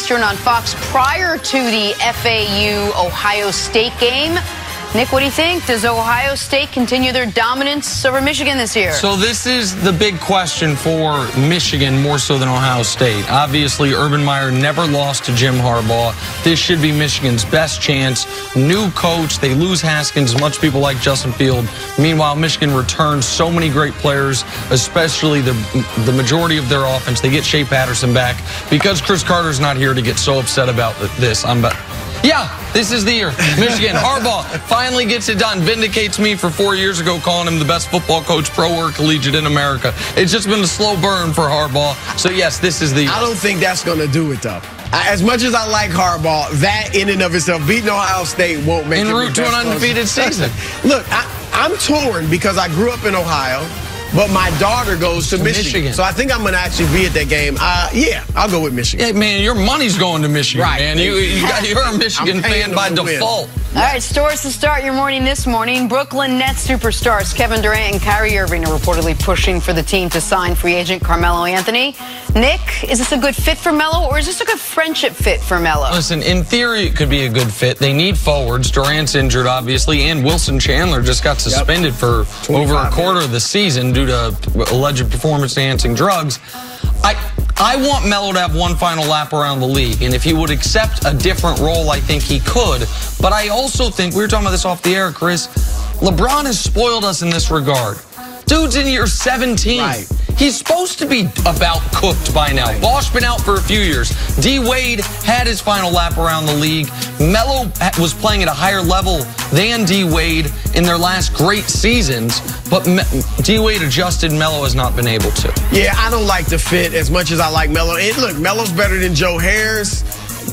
Eastern on Fox prior to the FAU-Ohio State game. Nick, what do you think? Does Ohio State continue their dominance over Michigan this year? So this is the big question for Michigan more so than Ohio State. Obviously, Urban Meyer never lost to Jim Harbaugh. This should be Michigan's best chance. New coach. They lose Haskins. Much people like Justin Field. Meanwhile, Michigan returns so many great players, especially the majority of their offense. They get Shea Patterson back. Because Chris Carter's not here to get so upset about this, yeah, this is the year. Michigan, Harbaugh finally gets it done. Vindicates me for 4 years ago calling him the best football coach, pro or collegiate in America. It's just been a slow burn for Harbaugh. So, yes, this is the year. I don't think that's going to do it, though. As much as I like Harbaugh, that in and of itself, beating Ohio State won't make it. En route to an undefeated season. Look, I'm torn because I grew up in Ohio. But my daughter goes to Michigan. So I think I'm going to actually be at that game. Yeah, I'll go with Michigan. Yeah, man, your money's going to Michigan, right, man. You're a Michigan fan by default. All right, stories to start your morning this morning. Brooklyn Nets superstars Kevin Durant and Kyrie Irving are reportedly pushing for the team to sign free agent Carmelo Anthony. Nick, is this a good fit for Melo, or is this a good friendship fit for Melo? Listen, in theory, it could be a good fit. They need forwards. Durant's injured, obviously, and Wilson Chandler just got suspended for over a quarter of the season due to alleged performance-enhancing drugs. I want Melo to have one final lap around the league, and if he would accept a different role, I think he could. But I also think, we were talking about this off the air, Chris, LeBron has spoiled us in this regard. Dude's in year 17. Right. He's supposed to be about cooked by now. Right. Bosh been out for a few years. D-Wade had his final lap around the league. Melo was playing at a higher level than D-Wade in their last great seasons, but D-Wade adjusted. Melo has not been able to. Yeah, I don't like the fit as much as I like Melo. And look, Melo's better than Joe Harris.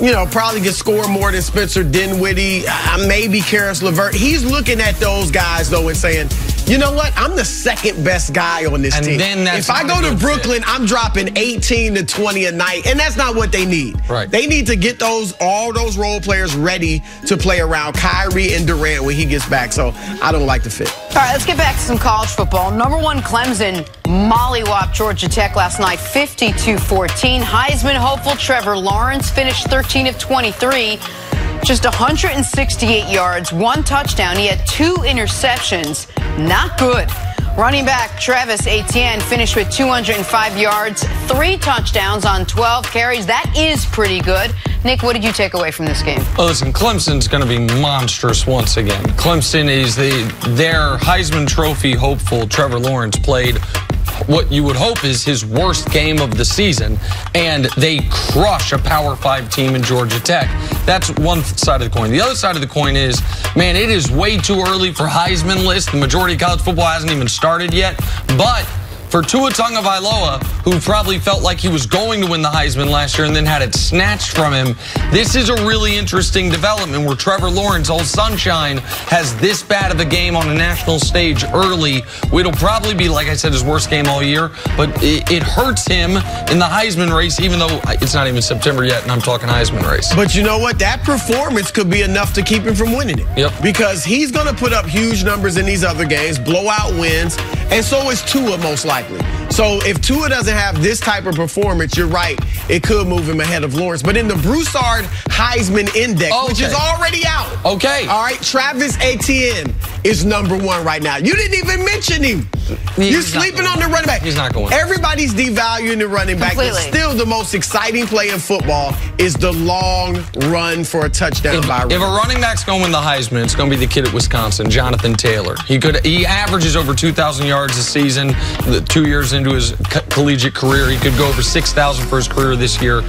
You know, probably could score more than Spencer Dinwiddie, maybe Karis LeVert. He's looking at those guys, though, and saying, you know what? I'm the second best guy on this team. If I go to Brooklyn, I'm dropping 18 to 20 a night, and that's not what they need. Right. They need to get all those role players ready to play around Kyrie and Durant when he gets back. So I don't like the fit. All right, let's get back to some college football. Number one, Clemson mollywopped Georgia Tech last night, 52-14. Heisman hopeful Trevor Lawrence finished 13 of 23. Just 168 yards, 1 touchdown. He had 2 interceptions. Not good. Running back Travis Etienne finished with 205 yards, 3 touchdowns on 12 carries. That is pretty good. Nick, what did you take away from this game? Well, listen, Clemson's going to be monstrous once again. Clemson is their Heisman Trophy hopeful. Trevor Lawrence played what you would hope is his worst game of the season, and they crush a Power 5 team in Georgia Tech. That's one side of the coin. The other side of the coin is, man, it is way too early for Heisman list. The majority of college football hasn't even started yet, but for Tua Tagovailoa, who probably felt like he was going to win the Heisman last year and then had it snatched from him, this is a really interesting development where Trevor Lawrence, old sunshine, has this bad of a game on a national stage early. It'll probably be, like I said, his worst game all year, but it hurts him in the Heisman race, even though it's not even September yet and I'm talking Heisman race. But you know what? That performance could be enough to keep him from winning it. Yep. Because he's going to put up huge numbers in these other games, blowout wins, and so is Tua most likely. So if Tua doesn't have this type of performance, you're right, it could move him ahead of Lawrence. But in the Broussard Heisman Index, which is already out. Okay. All right, Travis Etienne is #1 right now. You didn't even mention him. You're sleeping on the running back. He's not going. Everybody's devaluing the running back. But still, the most exciting play in football is the long run for a touchdown by If a running back's going to win the Heisman, it's going to be the kid at Wisconsin, Jonathan Taylor. He averages over 2,000 yards a season. 2 years into his collegiate career, he could go over 6,000 for his career this year.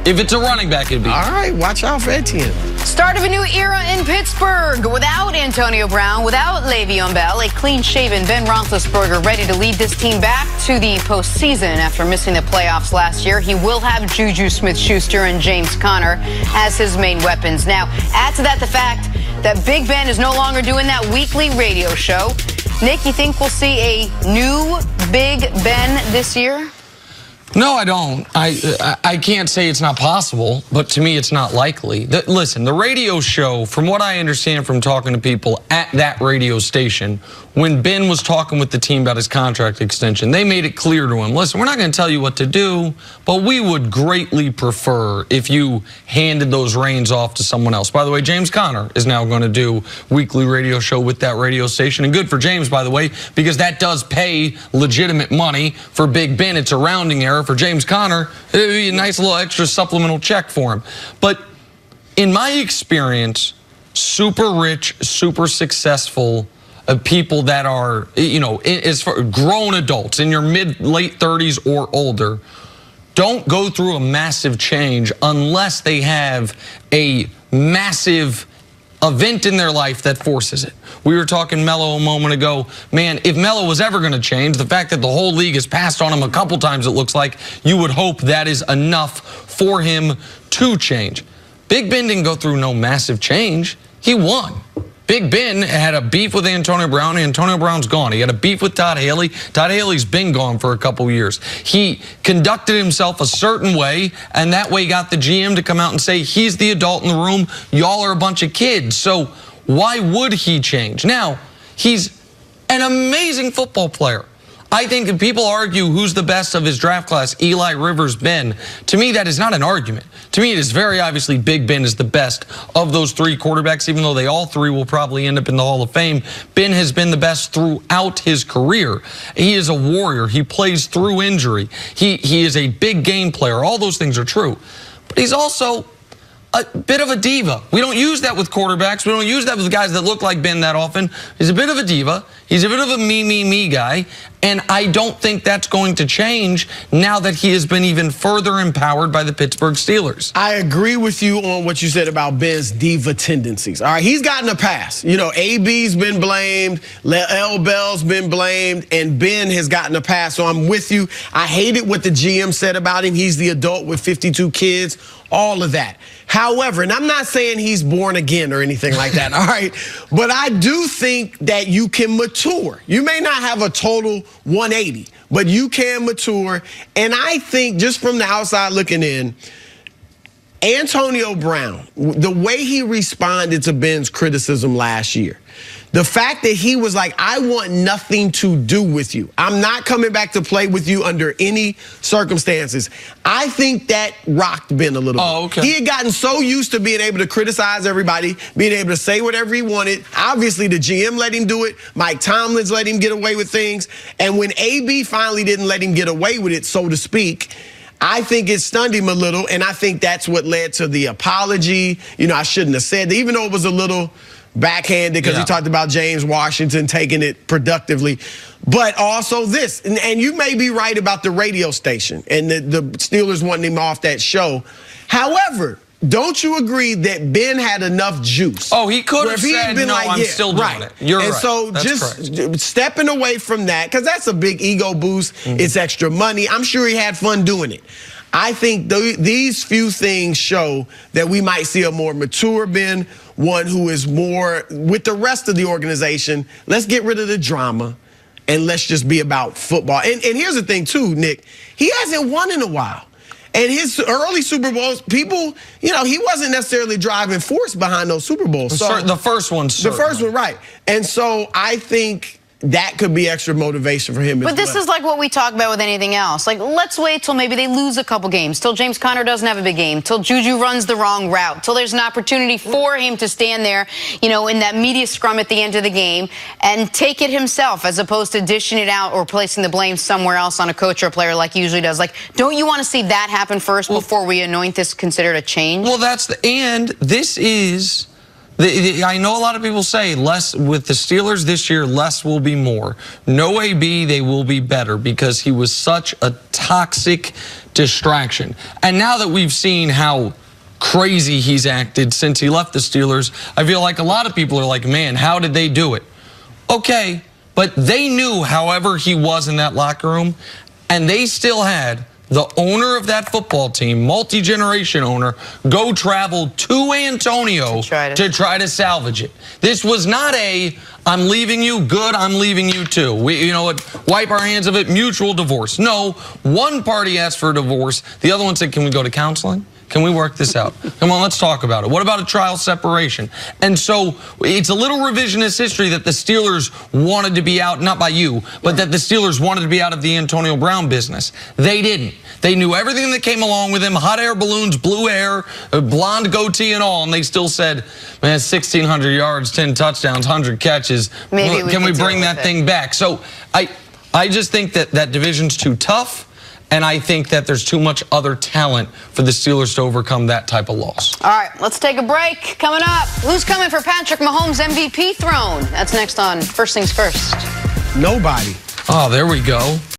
If it's a running back, it'd be. All right, watch out for Etienne. Start of a new era in Pittsburgh. Without Antonio Brown, without Le'Veon Bell, a clean-shaven Ben Roethlisberger ready to lead this team back to the postseason after missing the playoffs last year. He will have Juju Smith-Schuster and James Conner as his main weapons. Now, add to that the fact that Big Ben is no longer doing that weekly radio show. Nick, you think we'll see a new Big Ben this year? No, I don't. I can't say it's not possible, but to me, it's not likely. Listen, the radio show, from what I understand from talking to people at that radio station, when Ben was talking with the team about his contract extension, they made it clear to him, listen, we're not going to tell you what to do, but we would greatly prefer if you handed those reins off to someone else. By the way, James Conner is now going to do weekly radio show with that radio station, and good for James, by the way, because that does pay legitimate money. For Big Ben, it's a rounding error. For James Conner, it would be a nice little extra supplemental check for him. But in my experience, super rich, super successful people that are, as far grown adults in your late 30s or older, don't go through a massive change unless they have a massive event in their life that forces it. We were talking Melo a moment ago. Man, if Melo was ever going to change, the fact that the whole league has passed on him a couple times, it looks like, you would hope that is enough for him to change. Big Ben didn't go through no massive change. He won. Big Ben had a beef with Antonio Brown. Antonio Brown's gone. He had a beef with Todd Haley. Todd Haley's been gone for a couple years. He conducted himself a certain way, and that way got the GM to come out and say, he's the adult in the room. Y'all are a bunch of kids. So why would he change? Now, he's an amazing football player. I think if people argue who's the best of his draft class, Eli, Rivers, Ben, to me, that is not an argument. To me, it is very obviously Big Ben is the best of those three quarterbacks, even though they all three will probably end up in the Hall of Fame. Ben has been the best throughout his career. He is a warrior. He plays through injury. He is a big game player. All those things are true. But he's also a bit of a diva. We don't use that with quarterbacks. We don't use that with guys that look like Ben that often. He's a bit of a diva. He's a bit of a me guy. And I don't think that's going to change now that he has been even further empowered by the Pittsburgh Steelers. I agree with you on what you said about Ben's diva tendencies. All right, he's gotten a pass. AB's been blamed, L. Bell's been blamed, and Ben has gotten a pass. So I'm with you. I hated what the GM said about him. He's the adult with 52 kids, all of that. However, and I'm not saying he's born again or anything like that, all right? But I do think that you can mature. You may not have a total 180, but you can mature. And I think, just from the outside looking in, Antonio Brown, the way he responded to Ben's criticism last year, the fact that he was like, I want nothing to do with you. I'm not coming back to play with you under any circumstances. I think that rocked Ben a little bit. Okay. He had gotten so used to being able to criticize everybody, being able to say whatever he wanted. Obviously, the GM let him do it. Mike Tomlin's let him get away with things. And when AB finally didn't let him get away with it, so to speak, I think it stunned him a little, and I think that's what led to the apology. I shouldn't have said that, even though it was a little backhanded because he talked about James Washington taking it productively. But also this, and you may be right about the radio station and the Steelers wanting him off that show. However, don't you agree that Ben had enough juice? Oh, he could have said, no, I'm still doing it. You're right. And so just stepping away from that, because that's a big ego boost. It's extra money. I'm sure he had fun doing it. I think these few things show that we might see a more mature Ben, one who is more with the rest of the organization. Let's get rid of the drama and let's just be about football. And here's the thing too, Nick, he hasn't won in a while. And his early Super Bowls, people, he wasn't necessarily driving force behind those Super Bowls. So the first one, certainly. The first one, right. And so I think that could be extra motivation for him as well. But this is like what we talk about with anything else. Like, let's wait till maybe they lose a couple games, till James Conner doesn't have a big game, till Juju runs the wrong route, till there's an opportunity for him to stand there, in that media scrum at the end of the game and take it himself, as opposed to dishing it out or placing the blame somewhere else on a coach or a player like he usually does. Like, don't you want to see that happen first before we anoint this considered a change? Well, this is... I know a lot of people say less with the Steelers this year, less will be more. No AB, they will be better because he was such a toxic distraction. And now that we've seen how crazy he's acted since he left the Steelers, I feel like a lot of people are like, man, how did they do it? Okay, but they knew however he was in that locker room, and they still had the owner of that football team, multi-generation owner, go travel to Antonio to try to salvage it. This was not a, I'm leaving you, good, I'm leaving you too. We, you know what, wipe our hands of it, mutual divorce. No, one party asked for a divorce, the other one said, can we go to counseling? Can we work this out? Come on, let's talk about it. What about a trial separation? And so it's a little revisionist history that the Steelers wanted to be out, not by you, but that the Steelers wanted to be out of the Antonio Brown business. They didn't. They knew everything that came along with him, hot air balloons, blue hair, blonde goatee and all, and they still said, man, 1,600 yards, 10 touchdowns, 100 catches. Maybe can we bring that thing back? So I just think that that division's too tough. And I think that there's too much other talent for the Steelers to overcome that type of loss. All right, let's take a break. Coming up, who's coming for Patrick Mahomes' MVP throne? That's next on First Things First. Nobody. Oh, there we go.